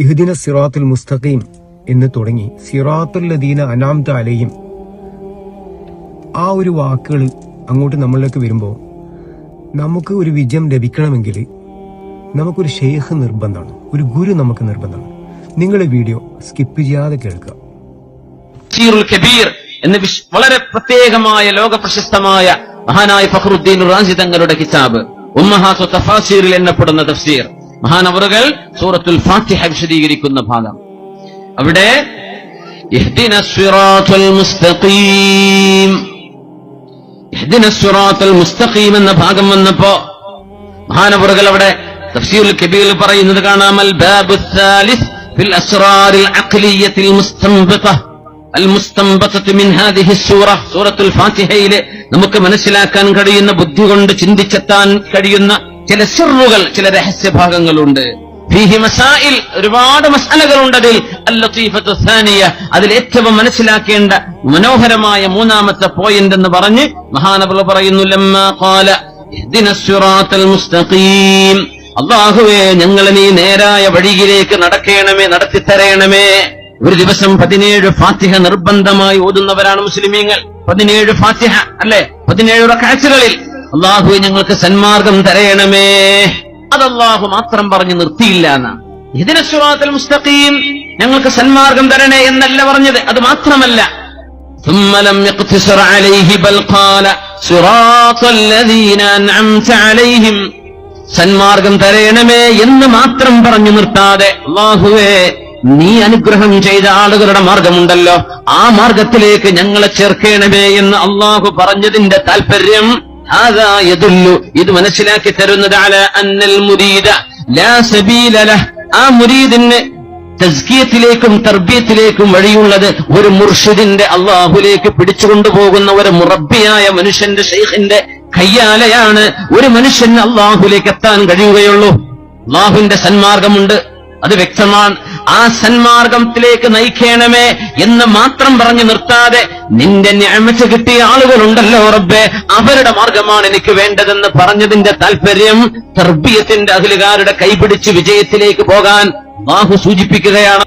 ഇഹ്ദിന സിറാത്തുൽ മുസ്തഖീം എന്ന് തുടങ്ങി സിറാത്തുൽ ലദീന അനാംത അലൈഹിം ആ ഒരു വാക്കുകൾ അങ്ങോട്ട് നമ്മളിലേക്ക് വരുമ്പോൾ നമുക്ക് ഒരു വിജയം ലഭിക്കണമെങ്കിൽ നമുക്കൊരു ഷെയ്ഖ് നിർബന്ധമാണ്, ഒരു ഗുരു നമുക്ക് നിർബന്ധമാണ്. നിങ്ങൾ വീഡിയോ സ്കിപ്പ് ചെയ്യാതെ കേൾക്കുക. എന്ന് വളരെ പ്രത്യേകമായ ലോക പ്രശസ്തമായ മഹാനായ ഫഖ്റുദ്ദീൻ റാസി തങ്ങളുടെ കിതാബ് ഉമ്മഹാത്തു തഫാസീറിൽ എണ്ണപ്പെടുന്ന തഫ്സീർ, മഹാനവറുകൾ സൂറത്തുൽ ഫാത്തിഹ വിശദീകരിക്കുന്ന ഭാഗം. അവിടെ ഇഹ്ദിനസ് സിറാത്തുൽ മുസ്തഖീം, ഇഹ്ദിനസ് സിറാത്തുൽ മുസ്തഖീം എന്ന ഭാഗം വന്നപ്പോ മഹാനവറുകൾ അവിടെ തഫ്സീറുൽ കബീറിൽ പറയുന്നത് കാണാം. അൽ ബാബു സാലിസ് ഫിൽ അസ്റാറിൽ അഖ്ലിയ്യത്തിൽ മുസ്തംബത അൽ-മുസ്തംബതതു മിൻ ഹാദിഹി സൂറ, സൂറത്തുൽ ഫാത്തിഹയിലെ നമുക്ക് മനസ്സിലാക്കാൻ കഴിയുന്ന, ബുദ്ധി കൊണ്ട് ചിന്തിച്ചെത്താൻ കഴിയുന്ന ചില സിർറുകൾ, ചില രഹസ്യഭാഗങ്ങളുണ്ട്. ഫീഹി മസായിൽ, ഒരുപാട് മസ്അലകളുണ്ട് അതിൽ. അൽ-ലതീഫത്തു സാനിയ, അതിൽ ഏറ്റവും മനസ്സിലാക്കേണ്ട മനോഹരമായ മൂന്നാമത്തെ പോയിന്റ് എന്ന് പറഞ്ഞ് മഹാനവർ പറയുന്നു, ലമ്മാ ഖാല ഇഹ്ദിനസ് സിറാത്തൽ മുസ്തഖീം, അല്ലാഹുവേ ഞങ്ങളെ നീ നേരായ വഴിയിലേക്ക് നടക്കേണമേ, നടത്തിത്തരയണമേ. ഒരു ദിവസം 17 ഫാത്തിഹ നിർബന്ധമായി ഓതുന്നവരാണ് മുസ്ലിമീങ്ങൾ. 17 ഫാത്തിഹ അല്ലെ, 17 റക്അത്തുകളിൽ അല്ലാഹുവേ ഞങ്ങൾക്ക് സന്മാർഗം തരയണമേ. അത് അല്ലാഹു മാത്രം പറഞ്ഞു നിർത്തിയില്ല എന്നാണ്. ഇഹ്ദിനസ് സിറാത്തൽ മുസ്തഖീം, ഞങ്ങൾക്ക് സന്മാർഗം തരണേ എന്നല്ല പറഞ്ഞത്. അത് മാത്രമല്ല, ثم لم يقتصر عليه بل قال صراط الذين أنعمت عليهم, സന്മാർഗം തരയണമേ എന്ന് മാത്രം പറഞ്ഞു നിർത്താതെ അല്ലാഹുവേ നീ അനുഗ്രഹം ചെയ്ത ആളുകളുടെ മാർഗമുണ്ടല്ലോ, ആ മാർഗത്തിലേക്ക് ഞങ്ങളെ ചേർക്കണമേ എന്ന് അല്ലാഹു പറഞ്ഞതിന്റെ താല്പര്യം ഇത് മനസ്സിലാക്കി തരുന്നത് അല അന്നൽ മുരീദ ലാ സബീല ലഹ്, ആ മുരീദിന് തസ്കിയത്തിലേക്കും തർബിയത്തിലേക്കും വഴിയുള്ളത് ഒരു മുർഷിദിന്റെ, അള്ളാഹുലേക്ക് പിടിച്ചുകൊണ്ടുപോകുന്ന ഒരു മുറബ്ബിയായ മനുഷ്യന്റെ, ഷെയ്ഖിന്റെ കയ്യാലയാണ് ഒരു മനുഷ്യന് അള്ളാഹുലേക്ക് എത്താൻ കഴിയുകയുള്ളൂ. അള്ളാഹുവിന്റെ സന്മാർഗമുണ്ട്, അത് വ്യക്തമാണ്. ആ സന്മാർഗത്തിലേക്ക് നയിക്കണമേ എന്ന് മാത്രം പറഞ്ഞു നിർത്താതെ നിന്റെ നിഅമത്ത് കിട്ടിയ ആളുകളുണ്ടല്ലോ റബ്ബേ, അവരുടെ മാർഗമാണ് എനിക്ക് വേണ്ടതെന്ന് പറഞ്ഞതിന്റെ താല്പര്യം തർബിയത്തിന്റെ അഹ്ലുകാരുടെ കൈപിടിച്ച് വിജയത്തിലേക്ക് പോകാൻ അല്ലാഹു സൂചിപ്പിക്കുകയാണ്.